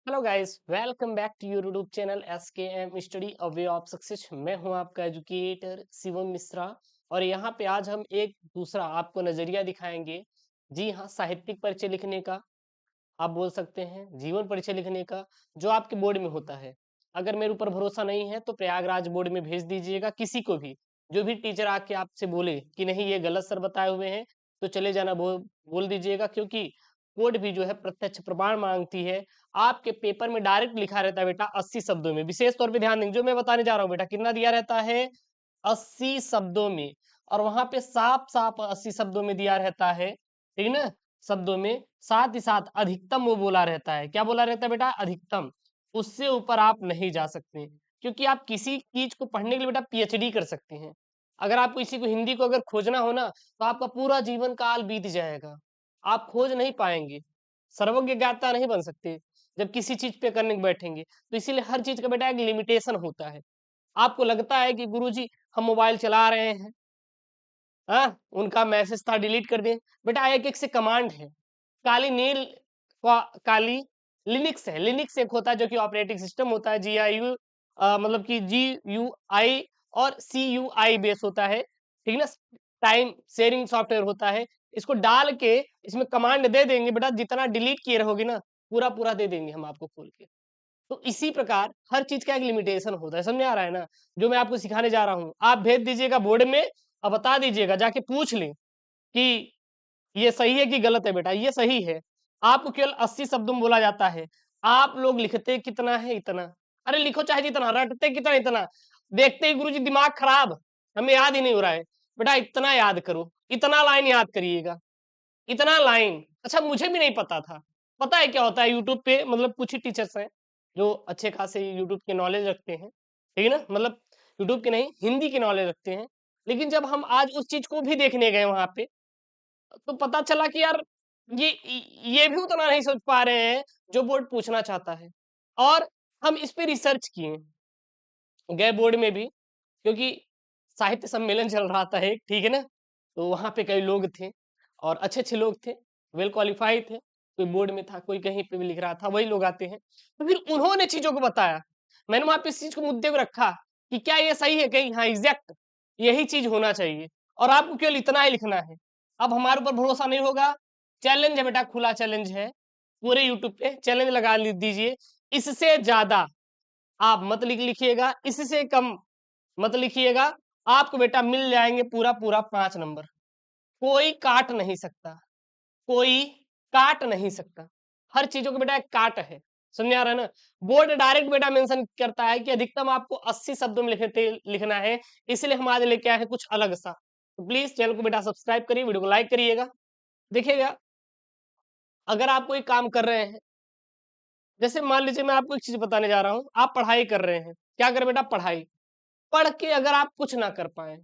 Hello guys, welcome back to your YouTube channel SKM study a way of success. मैं हूं आपका educator Shivam Mishra. और यहां पे आज हम एक दूसरा आपको नजरिया दिखाएंगे। जी हाँ, साहित्यिक परिचय लिखने का, आप बोल सकते हैं जीवन परिचय लिखने का, जो आपके बोर्ड में होता है। अगर मेरे ऊपर भरोसा नहीं है तो प्रयागराज बोर्ड में भेज दीजिएगा किसी को भी। जो भी टीचर आके आपसे बोले कि नहीं ये गलत सर बताए हुए हैं, तो चले जाना बोल दीजिएगा, क्योंकि कोर्ट भी जो है प्रत्यक्ष प्रमाण मांगती है। आपके पेपर में डायरेक्ट लिखा रहता है बेटा 80 शब्दों में। विशेष तौर पे ध्यान देंगे, जो मैं बताने जा रहा हूँ बेटा, कितना दिया रहता है 80 शब्दों में। और वहां पे साफ साफ 80 शब्दों में दिया रहता है, ठीक ना, शब्दों में। साथ ही साथ अधिकतम वो बोला रहता है, क्या बोला रहता है बेटा, अधिकतम। उससे ऊपर आप नहीं जा सकते, क्योंकि आप किसी चीज को पढ़ने के लिए बेटा PhD कर सकते हैं। अगर आपको इसी को हिंदी को अगर खोजना हो ना, तो आपका पूरा जीवन काल बीत जाएगा, आप खोज नहीं पाएंगे, सर्वज्ञ ज्ञाता नहीं बन सकते जब किसी चीज पे करने को बैठेंगे। तो इसीलिए हर चीज का बेटा एक लिमिटेशन होता है। आपको लगता है कि गुरुजी हम मोबाइल चला रहे हैं, हाँ उनका मैसेज था डिलीट कर दें। बेटा एक एक से कमांड है। काली नील काली लिनिक्स है। लिनिक्स एक होता है जो कि ऑपरेटिंग सिस्टम होता है, GIU, मतलब कि GUI और CUI बेस होता है, ठीक ना। टाइम शेयरिंग सॉफ्टवेयर होता है। इसको डाल के इसमें कमांड दे देंगे बेटा, जितना डिलीट किए रहोगे ना, पूरा पूरा दे देंगे हम आपको खोल के। तो इसी प्रकार हर चीज का एक लिमिटेशन होता है, समझ में आ रहा है ना। जो मैं आपको सिखाने जा रहा हूँ, आप भेज दीजिएगा बोर्ड में और बता दीजिएगा, जाके पूछ लें कि ये सही है कि गलत है। बेटा ये सही है, आपको केवल 80 शब्दों में बोला जाता है। आप लोग लिखते कितना है, इतना। अरे लिखो चाहे जितना, रटते कितना, इतना। देखते ही गुरुजी दिमाग खराब, हमें याद ही नहीं हो रहा है। बेटा इतना याद करो, इतना लाइन याद करिएगा, इतना लाइन। अच्छा मुझे भी नहीं पता था। पता है क्या होता है, यूट्यूब पे मतलब कुछ ही टीचर्स हैं जो अच्छे खासे यूट्यूब के नॉलेज रखते हैं, ठीक है ना, मतलब यूट्यूब के नहीं, हिंदी की नॉलेज रखते हैं। लेकिन जब हम आज उस चीज को भी देखने गए वहां पे, तो पता चला कि यार ये ये भी उतना नहीं सोच पा रहे हैं जो बोर्ड पूछना चाहता है। और हम इस पे रिसर्च किए, गए बोर्ड में भी, क्योंकि साहित्य सम्मेलन चल रहा था एक, ठीक है ना। तो वहां पे कई लोग थे और अच्छे अच्छे लोग थे, वेल क्वालिफाइड थे। कोई बोर्ड में था, कोई कहीं पे भी लिख रहा था, वही लोग आते हैं। तो फिर उन्होंने चीजों को बताया, मैंने वहां पे इस चीज को मुद्दे को रखा कि क्या ये सही है, कहीं हाँ एग्जैक्ट यही चीज होना चाहिए, और आपको केवल इतना ही लिखना है। अब हमारे ऊपर भरोसा नहीं होगा, चैलेंज है बेटा, खुला चैलेंज है, पूरे यूट्यूब पे चैलेंज लगा दीजिए। इससे ज्यादा आप मत लिखिएगा, इससे कम मत लिखिएगा। आपको बेटा मिल जाएंगे पूरा पूरा 5 नंबर। कोई काट नहीं सकता, कोई काट नहीं सकता। हर चीजों को बेटा एक काट है, समझ आ रहा है ना। बोर्ड डायरेक्ट बेटा मेंशन करता है कि अधिकतम आपको 80 शब्दों में लिखना है। इसलिए हम आज लेके आए हैं कुछ अलग सा। तो प्लीज चैनल को बेटा सब्सक्राइब करिए, वीडियो को लाइक करिएगा। देखिएगा, अगर आप कोई काम कर रहे हैं, जैसे मान लीजिए मैं आपको एक चीज बताने जा रहा हूँ, आप पढ़ाई कर रहे हैं, क्या करें बेटा, पढ़ाई। पढ़ के अगर आप कुछ ना कर पाए,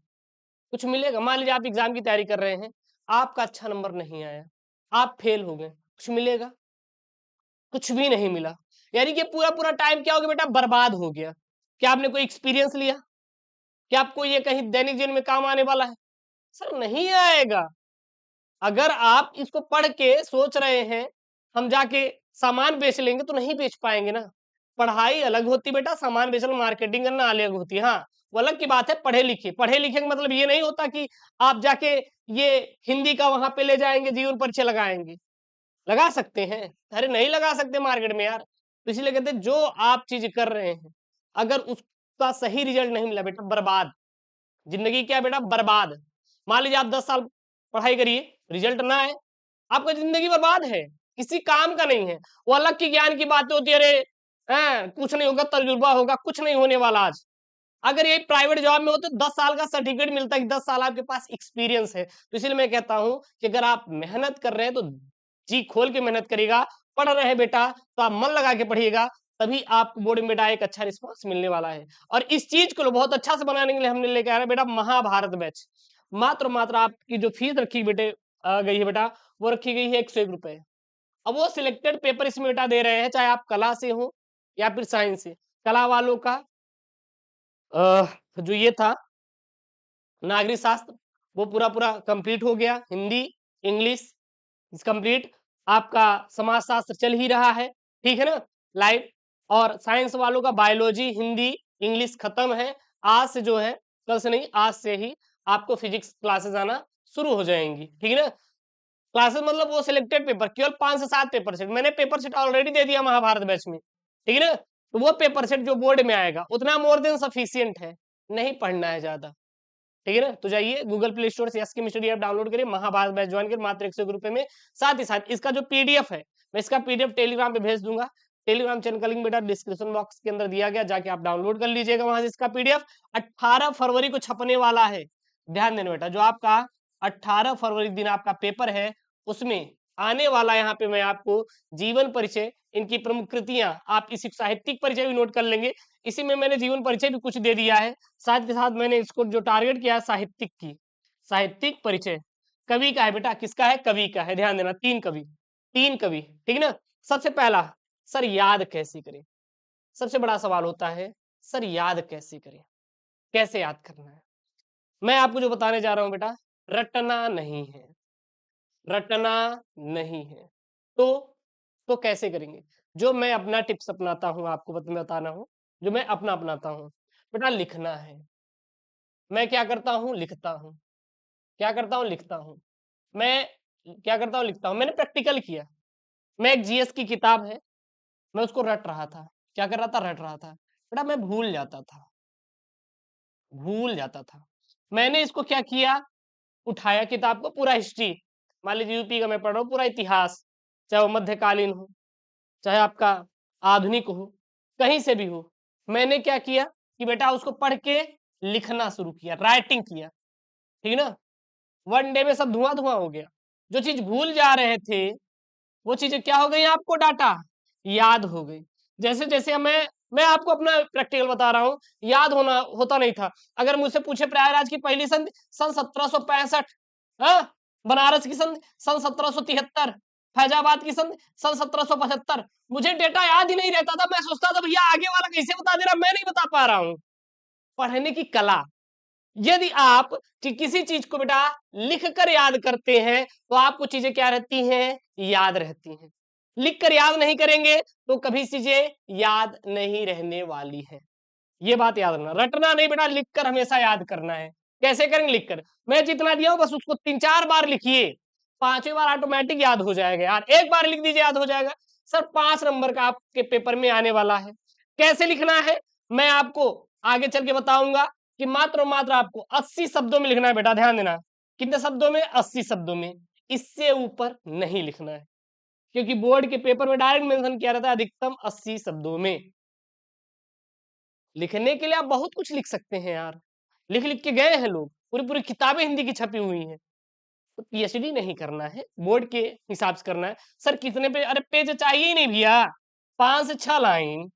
कुछ मिलेगा। मान लीजिए आप एग्जाम की तैयारी कर रहे हैं, आपका अच्छा नंबर नहीं आया, आप फेल हो गए, कुछ मिलेगा, कुछ भी नहीं मिला। यानी कि पूरा पूरा टाइम क्या हो गया बेटा, बर्बाद हो गया। क्या आपने कोई एक्सपीरियंस लिया? क्या आपको ये कहीं दैनिक जीवन में काम आने वाला है? सर नहीं आएगा। अगर आप इसको पढ़ के सोच रहे हैं हम जाके सामान बेच लेंगे, तो नहीं बेच पाएंगे ना। पढ़ाई अलग होती बेटा, सामान बेचना मार्केटिंग करना अलग होती है। हाँ वो अलग की बात है, पढ़े लिखे। पढ़े लिखे का मतलब ये नहीं होता कि आप जाके ये हिंदी का वहां पे ले जाएंगे, जीवन परिचय लगाएंगे। लगा सकते हैं, अरे नहीं लगा सकते मार्केट में यार। तो इसलिए कहते हैं जो आप चीज कर रहे हैं, अगर उसका सही रिजल्ट नहीं मिला बेटा, बर्बाद। जिंदगी क्या है बेटा, बर्बाद। मान लीजिए आप 10 साल पढ़ाई करिए, रिजल्ट ना आए, आपका जिंदगी बर्बाद है, किसी काम का नहीं है। वो अलग की ज्ञान की बातें होती है, अरे कुछ नहीं होगा, तजुर्बा होगा, कुछ नहीं होने वाला आज। अगर ये प्राइवेट जॉब में हो तो 10 साल का सर्टिफिकेट मिलता है कि 10 साल आपके पास एक्सपीरियंस है। तो इसलिए मैं कहता हूं कि अगर आप मेहनत कर रहे हैं तो जी खोल के मेहनत करिएगा। पढ़ रहे हैं बेटा तो आप मन लगा के पढ़िएगा, तभी आपको बोर्ड में बेटा एक अच्छा रिस्पॉन्स मिलने वाला है। और इस चीज को बहुत अच्छा से बनाने के लिए हमने लेके आ रहे हैं बेटा महाभारत बैच। मात्र मात्र आपकी जो फीस रखी बेटे आ गई है बेटा, वो रखी गई है 101 रुपए। अब वो सिलेक्टेड पेपर इसमें बेटा दे रहे हैं, चाहे आप कला से हो या फिर साइंस से। कला वालों का जो ये था नागरिक शास्त्र, वो पूरा पूरा कंप्लीट हो गया। Hindi, English complete. आपका समाज शास्त्र चल ही रहा है, ठीक है ना। लाइव। और साइंस वालों का बायोलॉजी, हिंदी, इंग्लिश खत्म है। आज से जो है, कल से नहीं, आज से ही आपको फिजिक्स क्लासेस आना शुरू हो जाएंगी, ठीक है ना। क्लासेस मतलब वो सिलेक्टेड पेपर, केवल 5 से 7 पेपर सेट, मैंने पेपर सेट ऑलरेडी दे दिया महाभारत बैच में, ठीक है ना। तो वो पेपर सेट जो बोर्ड में आएगा उतना मोर देन सफिशियंट है, नहीं पढ़ना है ज्यादा, ठीक है ना। तो जाइए गूगल प्ले स्टोर से एसके मिस्टर ऐप डाउनलोड करिए, महाभारत बैच ज्वाइन करिए मात्र 101 रुपए में। साथ ही साथ इसका जो पीडीएफ है, मैं इसका पीडीएफ टेलीग्राम पे भेज दूंगा। टेलीग्राम चैनल का लिंक बेटा डिस्क्रिप्शन बॉक्स के अंदर दिया गया, जाके आप डाउनलोड कर लीजिएगा वहां से इसका पीडीएफ। 18 फरवरी को छपने वाला है, ध्यान देना बेटा। जो आपका 18 फरवरी दिन आपका पेपर है, उसमें आने वाला, यहाँ पे मैं आपको जीवन परिचय, इनकी प्रमुख कृतियां, आप इसी साहित्यिक परिचय भी नोट कर लेंगे। इसी में मैंने जीवन परिचय भी कुछ दे दिया है, साथ के साथ मैंने इसको जो टारगेट किया है साहित्यिक की, साहित्यिक परिचय कवि का है बेटा, किसका है, कवि का है, ध्यान देना। 3 कवि, 3 कवि, ठीक है ना। सबसे पहला, सर याद कैसे करें, सबसे बड़ा सवाल होता है, सर याद कैसे करें, कैसे याद करना है। मैं आपको जो बताने जा रहा हूं बेटा, रटना नहीं है, रटना नहीं है। तो तो कैसे करेंगे, जो मैं अपना टिप्स अपनाता हूं, आपको बताना हूं, जो मैं अपना अपनाता हूं बेटा, लिखना है। मैं क्या करता हूं, लिखता हूं। क्या करता हूं, लिखता हूं। मैं क्या करता हूं, लिखता हूं। मैंने प्रैक्टिकल किया। मैं एक जीएस की किताब है, मैं उसको रट रहा था। क्या कर रहा था, रट रहा था बेटा। मैं भूल जाता था, भूल जाता था। मैंने इसको क्या किया, उठाया किताब को, पूरा हिस्ट्री, मान लीजिए यूपी का मैं पढ़ रहा हूँ, पूरा इतिहास, चाहे वो मध्यकालीन हो, चाहे आपका आधुनिक हो, कहीं से भी हो। मैंने क्या किया कि बेटा उसको पढ़ के लिखना शुरू किया, राइटिंग किया, ठीक है ना। वन डे में सब धुआं धुआं हो गया। जो चीज भूल जा रहे थे, वो चीजें क्या हो गई, आपको डाटा याद हो गई। जैसे जैसे मैं आपको अपना प्रैक्टिकल बता रहा हूँ, याद होना होता नहीं था। अगर मुझसे पूछे प्रयागराज की पहली संधि सन 1765, हाँ, बनारस की संधि सन 1773, फैजाबाद की संधि सन 1775, मुझे डेटा याद ही नहीं रहता था। मैं सोचता था भैया आगे वाला कैसे बता दे रहा, मैं नहीं बता पा रहा हूँ। पढ़ने की कला, यदि आप किसी चीज को बेटा लिख कर याद करते हैं, तो आपको चीजें क्या रहती हैं, याद रहती हैं। लिख कर याद नहीं करेंगे तो कभी चीजें याद नहीं रहने वाली है। ये बात याद रखना, रटना नहीं बेटा, लिख कर हमेशा याद करना है। कैसे करेंगे, लिख कर। मैं जितना दिया हूं बस उसको 3-4 बार लिखिए, 5वें बार ऑटोमेटिक याद हो जाएगा यार। एक बार लिख दीजिए, याद हो जाएगा। सर 5 नंबर का आपके पेपर में आने वाला है। कैसे लिखना है, मैं आपको आगे चल के बताऊंगा कि मात्र और मात्र आपको 80 शब्दों में लिखना है बेटा, ध्यान देना। कितने शब्दों में, 80 शब्दों में, इससे ऊपर नहीं लिखना है, क्योंकि बोर्ड के पेपर में डायरेक्ट मेंशन किया रहता है अधिकतम 80 शब्दों में। लिखने के लिए आप बहुत कुछ लिख सकते हैं यार, लिख लिख के गए हैं लोग, पूरी पूरी किताबें हिंदी की छपी हुई हैं। तो पीएचडी नहीं करना है, बोर्ड के हिसाब से करना है। सर कितने पेज, अरे पेज चाहिए ही नहीं भैया, 5 से 6 लाइन,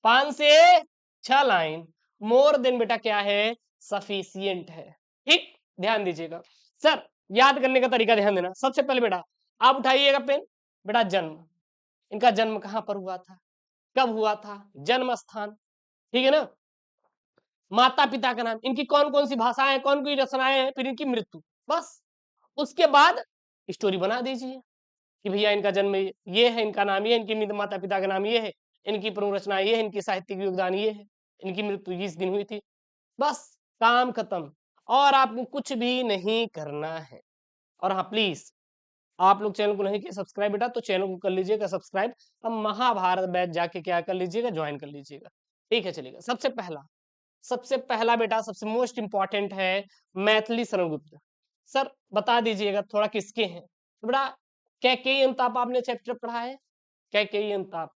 5 से 6 लाइन मोर देन बेटा क्या है, सफिशियंट है। ठीक, ध्यान दीजिएगा। सर याद करने का तरीका ध्यान देना। सबसे पहले बेटा आप उठाइएगा पेन, बेटा जन्म, इनका जन्म कहां पर हुआ था, कब हुआ था, जन्म स्थान, ठीक है ना। माता पिता का नाम, इनकी कौन कौन सी भाषाएं, कौन कौन रचनाएं हैं, फिर इनकी मृत्यु, बस। उसके बाद स्टोरी बना दीजिए कि भैया इनका जन्म ये है, इनका नाम ये है, इनकी माता पिता का नाम ये है, इनकी प्रमुख रचना ये है, इनकी साहित्यिक योगदान ये है, इनकी मृत्यु इस दिन हुई थी, बस, काम खत्म। और आपको कुछ भी नहीं करना है। और हाँ प्लीज, आप लोग चैनल को नहीं किया सब्सक्राइब बेटा, तो चैनल को कर लीजिएगा सब्सक्राइब। अब महाभारत बैच जाके क्या कर लीजिएगा, ज्वाइन कर लीजिएगा, ठीक है। चलिएगा, सबसे पहला बेटा, सबसे मोस्ट इंपॉर्टेंट है मैथिली शरणगुप्त। सर बता दीजिएगा थोड़ा किसके हैं, तो बेटा कैकेयी अंताप आपने चैप्टर पढ़ा है, कैकेयी अंताप।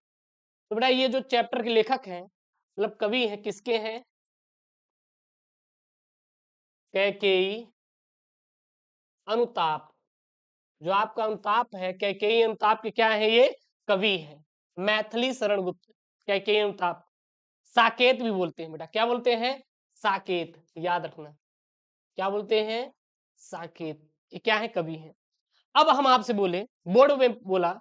तो बेटा ये जो चैप्टर के लेखक हैं, मतलब कवि हैं, किसके हैं, कैकेयी अनुताप। जो आपका अनुताप है, कैकेयी अनुताप के क्या है, ये कवि है। मैथिली शरणगुप्त, कैकेयी अनुताप। साकेत भी बोलते हैं बेटा, क्या बोलते हैं, साकेत, याद रखना, क्या बोलते हैं, साकेत। ये क्या है, कवि है। अब हम आपसे बोले, बोर्ड में बोला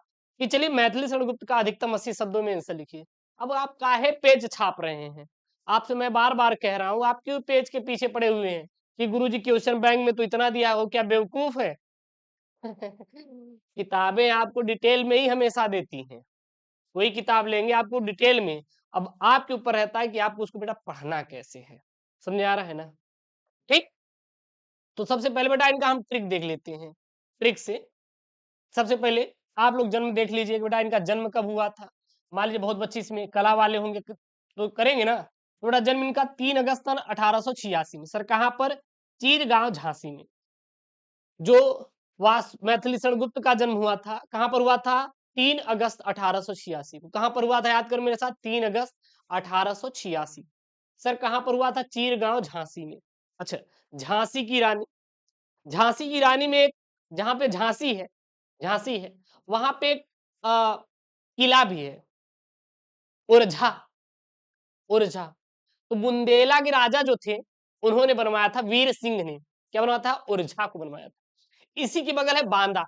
कि चलिए मैथिली शरणगुप्त का अधिकतम 80 शब्दों में आंसर लिखिए। अब आप काहे पेज छाप रहे हैं, आपसे मैं बार बार कह रहा हूं, आप क्यों पेज के पीछे पड़े हुए हैं कि गुरुजी क्वेश्चन बैंक में तो इतना दिया हो, क्या बेवकूफ है। किताबें आपको डिटेल में ही हमेशा देती हैं, कोई किताब लेंगे आपको डिटेल में, अब आपके ऊपर रहता है कि आपको उसको बेटा पढ़ना कैसे है। समझ आ रहा है ना? ठीक? तो सबसे पहले बेटा इनका हम ट्रिक देख लेते हैं। ट्रिक से सबसे पहले आप लोग जन्म देख लीजिए कि बेटा इनका जन्म कब हुआ था। मान लीजिए बहुत बच्चे इसमें कला वाले होंगे तो करेंगे ना। तो बेटा जन्म इनका 3 अगस्त सन 1886 में। सर कहाँ पर? चीरगांव झांसी में। जो वास मैथिली शरण गुप्त का जन्म हुआ था कहाँ पर हुआ था? 3 अगस्त 1886 को। कहाँ पर हुआ था? याद कर मेरे साथ, 3 अगस्त 1886। सर कहाँ पर हुआ था? चीरगांव झांसी में। अच्छा, झांसी की रानी, झांसी की रानी में एक, जहां पे झांसी है, झांसी है, वहां पे एक किला भी है, उरझा, उरझा। तो बुंदेला के राजा जो थे उन्होंने बनवाया था, वीर सिंह ने क्या बनवाया था? उरझा को बनवाया था। इसी के बगल है बांदा,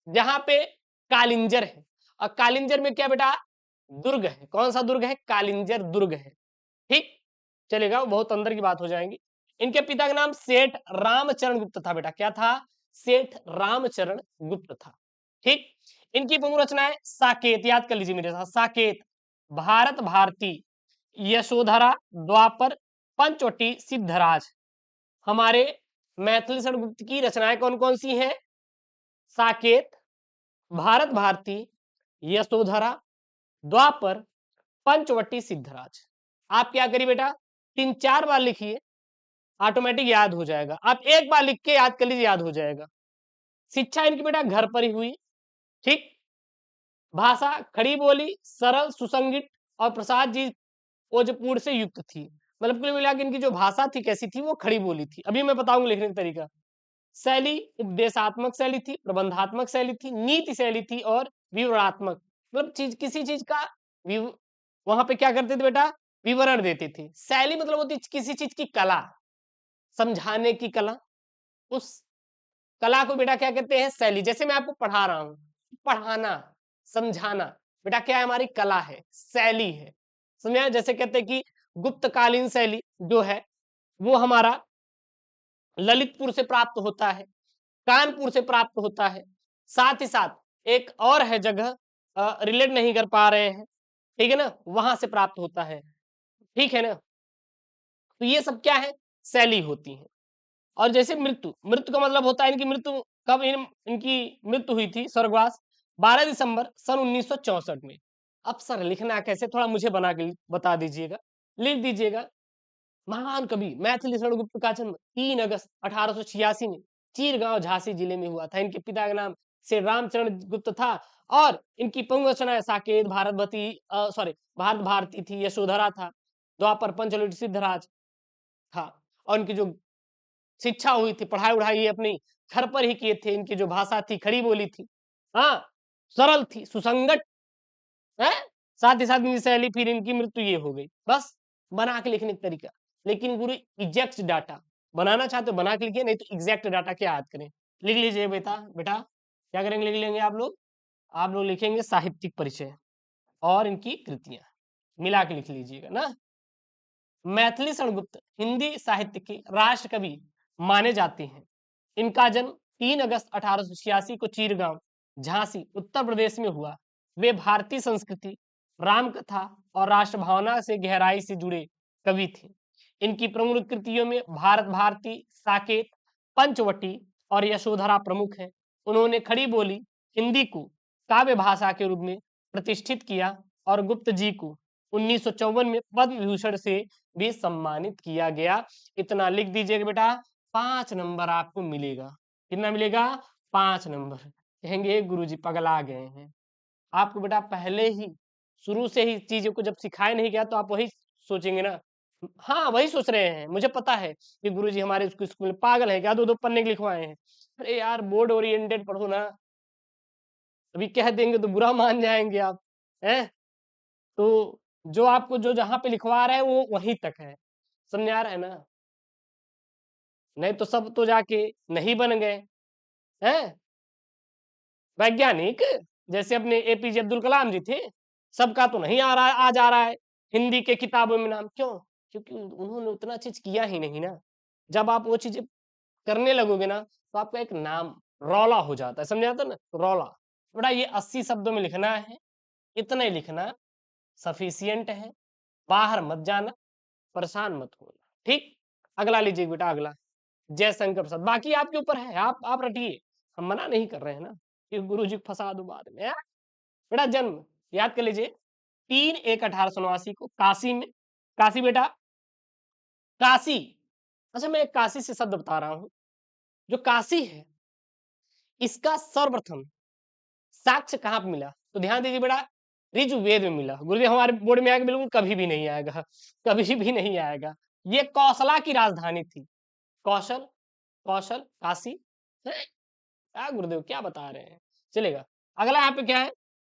जहां पे कालिंजर है। और कालिंजर में क्या बेटा? दुर्ग है। कौन सा दुर्ग है? कालिंजर दुर्ग है। ठीक, चलेगा, वो बहुत अंदर की बात हो जाएगी। इनके पिता का नाम सेठ रामचरण गुप्त था बेटा। क्या था? सेठ रामचरण गुप्त था। ठीक, इनकी प्रमुख रचनाएं साकेत, याद कर लीजिए मेरे साथ, साकेत, भारत भारती, यशोधरा, द्वापर, पंचवटी, सिद्धराज। हमारे मैथिली शरण गुप्त की रचनाएं कौन कौन सी हैं? साकेत, भारत भारती, यशोधरा, द्वापर, पंचवटी, सिद्धराज। आप क्या करिए बेटा, 3-4 बार लिखिए, ऑटोमेटिक याद हो जाएगा। आप एक बार लिख के याद कर लीजिए, याद हो जाएगा। शिक्षा इनकी बेटा घर पर ही हुई। ठीक, भाषा खड़ी बोली, सरल, सुसंगित और प्रसाद जी ओजपूर्ण से युक्त थी। मतलब कुल मिला के इनकी जो भाषा थी कैसी थी? वो खड़ी बोली थी। अभी मैं बताऊंगा लिखने का तरीका। शैली उपदेशात्मक शैली थी, प्रबंधात्मक शैली थी, नीति शैली थी और विवरणात्मक। मतलब चीज, किसी चीज का वहां पे क्या करते थे बेटा? विवरण देते थे। शैली मतलब होती किसी चीज की कला, समझाने की कला। उस कला को बेटा क्या कहते हैं? शैली। जैसे मैं आपको पढ़ा रहा हूं, पढ़ाना, समझाना, बेटा क्या है? हमारी कला है, शैली है। समझे? जैसे कहते हैं कि गुप्तकालीन शैली जो है वो हमारा ललितपुर से प्राप्त होता है, कानपुर से प्राप्त होता है। साथ ही साथ एक और है जगह, रिलेट नहीं कर पा रहे हैं, ठीक है ना, वहां से प्राप्त होता है। ठीक है ना? तो ये सब क्या है? शैली होती है। और जैसे मृत्यु, मृत्यु का मतलब होता है इनकी मृत्यु कब, इनकी मृत्यु हुई थी स्वर्गवास 12 दिसंबर सन 1964 में। अब सर लिखना कैसे, थोड़ा मुझे बना के बता दीजिएगा, लिख दीजिएगा। महान कवि मैथिली शरण गुप्त का जन्म 3 अगस्त 1886 में चीरगांव झांसी जिले में हुआ था। इनके पिता का नाम श्री रामचरण गुप्त था और इनकी प्रमुख रचनाएं साकेत, भारत भारती थी, यशोधरा था, द्वापर, पंचवटी, सिद्धराज था। और इनकी जो शिक्षा हुई थी, पढ़ाई उढ़ाई अपनी घर पर ही किए थे। इनकी जो भाषा थी खड़ी बोली थी, हाँ, सरल थी, सुसंगत है। साथ ही साथ इनकी शैली, फिर इनकी मृत्यु ये हो गई। बस बना के लिखने का तरीका। लेकिन गुरु एग्जैक्ट डाटा बनाना चाहते हो बना के लिखिए, नहीं तो एग्जैक्ट डाटा क्या याद करें, लिख लीजिए बेटा। बेटा क्या करेंगे? लिख लेंगे आप लोग लिखेंगे साहित्यिक परिचय और इनकी कृतियां मिला के लिख लीजिएगा ना। मैथिली शरण गुप्त हिंदी साहित्य के राष्ट्र कवि माने जाते हैं। इनका जन्म 3 अगस्त 1886 को चीरगांव झांसी उत्तर प्रदेश में हुआ। वे भारतीय संस्कृति, रामकथा और राष्ट्र भावना से गहराई से जुड़े कवि थे। इनकी प्रमुख कृतियों में भारत भारती, साकेत, पंचवटी और यशोधरा प्रमुख हैं। उन्होंने खड़ी बोली हिंदी को काव्य भाषा के रूप में प्रतिष्ठित किया और गुप्त जी को 1954 में पद्म विभूषण से भी सम्मानित किया गया। इतना लिख दीजिएगा बेटा, 5 नंबर आपको मिलेगा। कितना मिलेगा? 5 नंबर। कहेंगे गुरुजी पगला गए हैं। आपको बेटा पहले ही शुरू से ही चीजों को जब सिखाया नहीं गया तो आप वही सोचेंगे ना। हाँ, वही सोच रहे हैं, मुझे पता है कि गुरुजी हमारे स्कूल में पागल है क्या, 2-2 पन्ने लिखवाए हैं। अरे यार बोर्ड ओरिएंटेड पढ़ो ना। अभी कह देंगे तो बुरा मान जाएंगे आप, हैं? तो जो आपको जो जहां पे लिखवा रहा है वो वहीं तक है। समझ आ रहा है ना? नहीं तो सब तो जाके नहीं बन गए हैं वैज्ञानिक। जैसे अपने एपीजे अब्दुल कलाम जी थे, सबका तो नहीं आ रहा है, आ जा रहा है हिंदी के किताबों में नाम। क्यों? क्योंकि उन्होंने उतना चीज किया ही नहीं ना। जब आप वो चीजें करने लगोगे ना तो आपका एक नाम रौला हो जाता है। समझ आता ना? रौला। बड़ा ये 80 शब्दों में लिखना है, इतना ही लिखना सफिशियंट है, बाहर मत जाना, परेशान मत होना, ठीक। अगला लीजिए बेटा, अगला जयशंकर प्रसाद, बाकी आपके ऊपर है, आप रटिए, हम मना नहीं कर रहे हैं ना कि गुरु जी को फंसा दो बाद में, बेटा जन्म याद कर लीजिए 3/1/1889 को काशी में, काशी बेटा, काशी। अच्छा मैं एक काशी से शब्द बता रहा हूं, जो काशी है इसका सर्वप्रथम साक्ष्य कहाँ पे मिला, तो ध्यान दीजिए बेटा, ऋजुवेद में मिला। गुरुदेव हमारे बोर्ड में आएगा, बिल्कुल कभी भी नहीं आएगा, कभी भी नहीं आएगा। ये कौशला की राजधानी थी, कौशल, कौशल काशी। क्या गुरुदेव क्या बता रहे हैं, चलेगा। अगला यहाँ पे क्या है,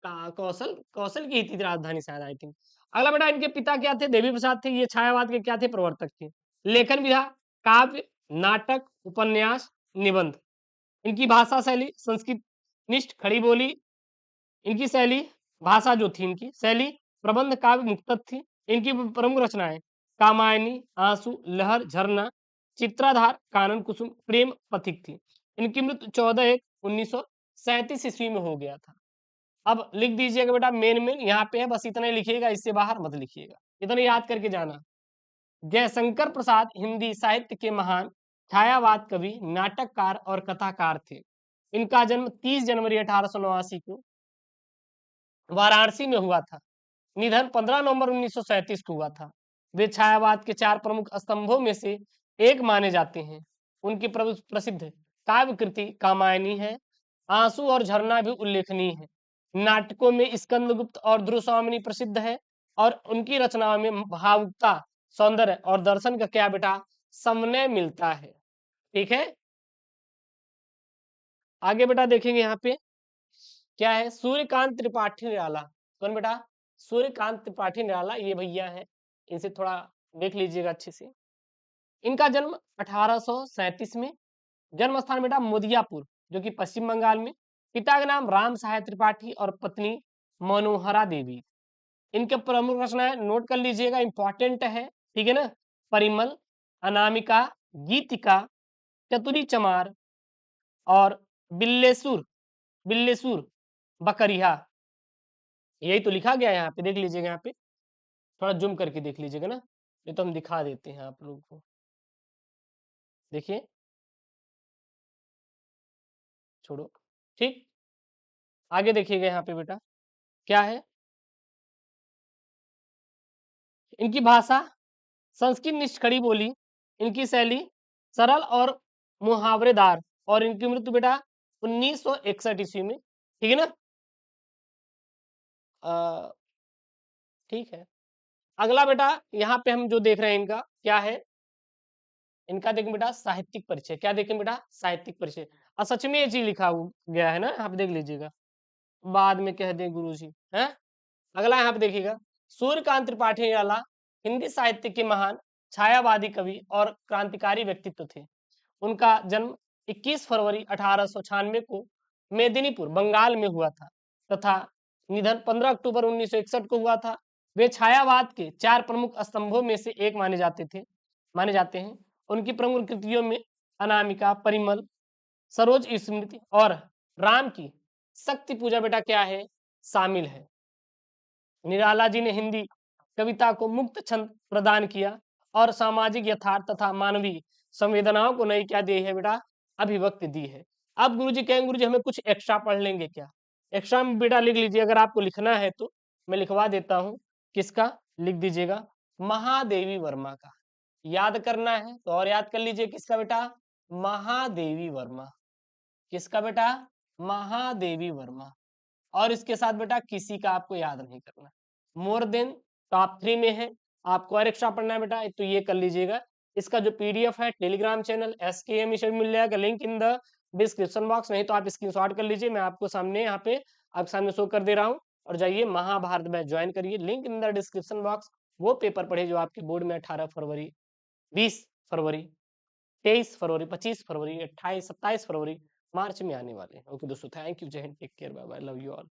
कौशल, कौशल की ही थी राजधानी शायद, आई थिंक। अगला बेटा, इनके पिता क्या थे, देवी प्रसाद थे, ये छायावाद के क्या थे, प्रवर्तक थे। लेखन विधा, काव्य, नाटक, उपन्यास, निबंध। इनकी भाषा शैली संस्कृत निष्ठ खड़ी बोली, इनकी शैली, भाषा जो थी इनकी शैली प्रबंध काव्य मुक्तक थी। इनकी प्रमुख रचनाएं कामायनी, आंसू, लहर, झरना, चित्राधार, कानन कुसुम, प्रेम पथिक थी। इनकी मृत्यु 14/1/1937 ईस्वी में हो गया था। अब लिख दीजिएगा बेटा, मेन मेन यहाँ पे है, बस इतना ही लिखिएगा, इससे बाहर मत लिखिएगा, इतना याद करके जाना। जयशंकर प्रसाद हिंदी साहित्य के महान छायावाद कवि, नाटककार और कथाकार थे। इनका जन्म 30 जनवरी 1889 को वाराणसी में हुआ था। निधन 15 नवंबर 1937 को हुआ था। वे छायावाद के 4 प्रमुख स्तंभों में से एक माने जाते हैं। उनकी प्रसिद्ध काव्य कृति कामायनी है। आंसू और झरना भी उल्लेखनीय है। नाटकों में स्कंदगुप्त और ध्रुवस्वामिनी प्रसिद्ध है, और उनकी रचनाओं में भावुकता, सौंदर्य और दर्शन का क्या बेटा, समन्वय मिलता है, ठीक है। आगे बेटा देखेंगे यहाँ पे क्या है, सूर्यकांत त्रिपाठी निराला। कौन बेटा, सूर्यकांत त्रिपाठी निराला, ये भैया है, इनसे थोड़ा देख लीजिएगा अच्छे से। इनका जन्म 1837 में, जन्म स्थान बेटा मोदियापुर, जो कि पश्चिम बंगाल में। पिता का नाम राम सहाय त्रिपाठी और पत्नी मनोहरा देवी। इनके प्रमुख रचनाएं नोट कर लीजिएगा, इंपॉर्टेंट है, ठीक है ना। परिमल, अनामिका, गीतिका, चतुरी चमार और बिल्लेसुर, बिल्लेसुर बकरिया। यही तो लिखा गया है यहाँ पे, देख लीजिएगा, यहाँ पे थोड़ा जूम करके देख लीजिएगा ना, ये तो हम दिखा देते हैं आप लोगों को, देखिए, छोड़ो, ठीक। आगे देखिएगा यहाँ पे बेटा क्या है, इनकी भाषा संस्कृत निष्खड़ी बोली, इनकी शैली सरल और मुहावरेदार, और इनकी मृत्यु बेटा 1961 ईस्वी में, ठीक है ना। ठीक है। अगला बेटा यहाँ पे हम जो देख रहे हैं, इनका क्या है, इनका देखें बेटा साहित्यिक परिचय, क्या देखें बेटा, साहित्यिक परिचय। और सच में ये चीज लिखा गया है ना, यहाँ पे देख लीजिएगा, बाद में कह दें गुरुजी है। अगला यहाँ पे देखिएगा, सूर्यकांत त्रिपाठी निराला हिंदी साहित्य के महान छायावादी कवि और क्रांतिकारी व्यक्तित्व थे। उनका जन्म 21 फरवरी 1896 को मेदिनीपुर बंगाल में हुआ था, तथा निधन 15 अक्टूबर 1961 को हुआ था। वे छायावाद के 4 प्रमुख स्तंभों में से एक माने जाते हैं। उनकी प्रमुख कृतियों में अनामिका, परिमल, सरोज स्मृति और राम की शक्ति पूजा बेटा क्या है, शामिल है। निराला जी ने हिंदी कविता को मुक्त छंद प्रदान किया और सामाजिक यथार्थ तथा मानवीय संवेदनाओं को नई क्या दी है बेटा, अभिव्यक्ति दी है। अब गुरुजी कहेंगे गुरुजी हमें कुछ एक्स्ट्रा पढ़ लेंगे क्या, एक्स्ट्रा में बेटा लिख लीजिए, अगर आपको लिखना है तो मैं लिखवा देता हूँ। किसका लिख दीजिएगा, महादेवी वर्मा का। याद करना है तो और याद कर लीजिए, किसका बेटा, महादेवी वर्मा। किसका बेटा, महादेवी वर्मा। और इसके साथ बेटा किसी का आपको याद नहीं करना, मोर देन टॉप 3 में है। आपको और एक्स्ट्रा पढ़ना है बेटा तो ये कर लीजिएगा। इसका जो पीडीएफ है टेलीग्राम चैनल SKM से मिल जाएगा, link in the description box, नहीं तो आप स्क्रीनशॉट कर लीजिए, मैं आपको सामने यहाँ पे आपके सामने शो कर दे रहा हूँ। और जाइए महाभारत बैच ज्वाइन करिए, link in the description box. वो पेपर पढ़े जो आपके बोर्ड में 18 फरवरी, 20 फरवरी, 23 फरवरी, 25 फरवरी, 28, 27 फरवरी, मार्च में आने वाले हैं। ओके दोस्तों, थैंक यू, जय हिंद, take care, bye bye, love you all.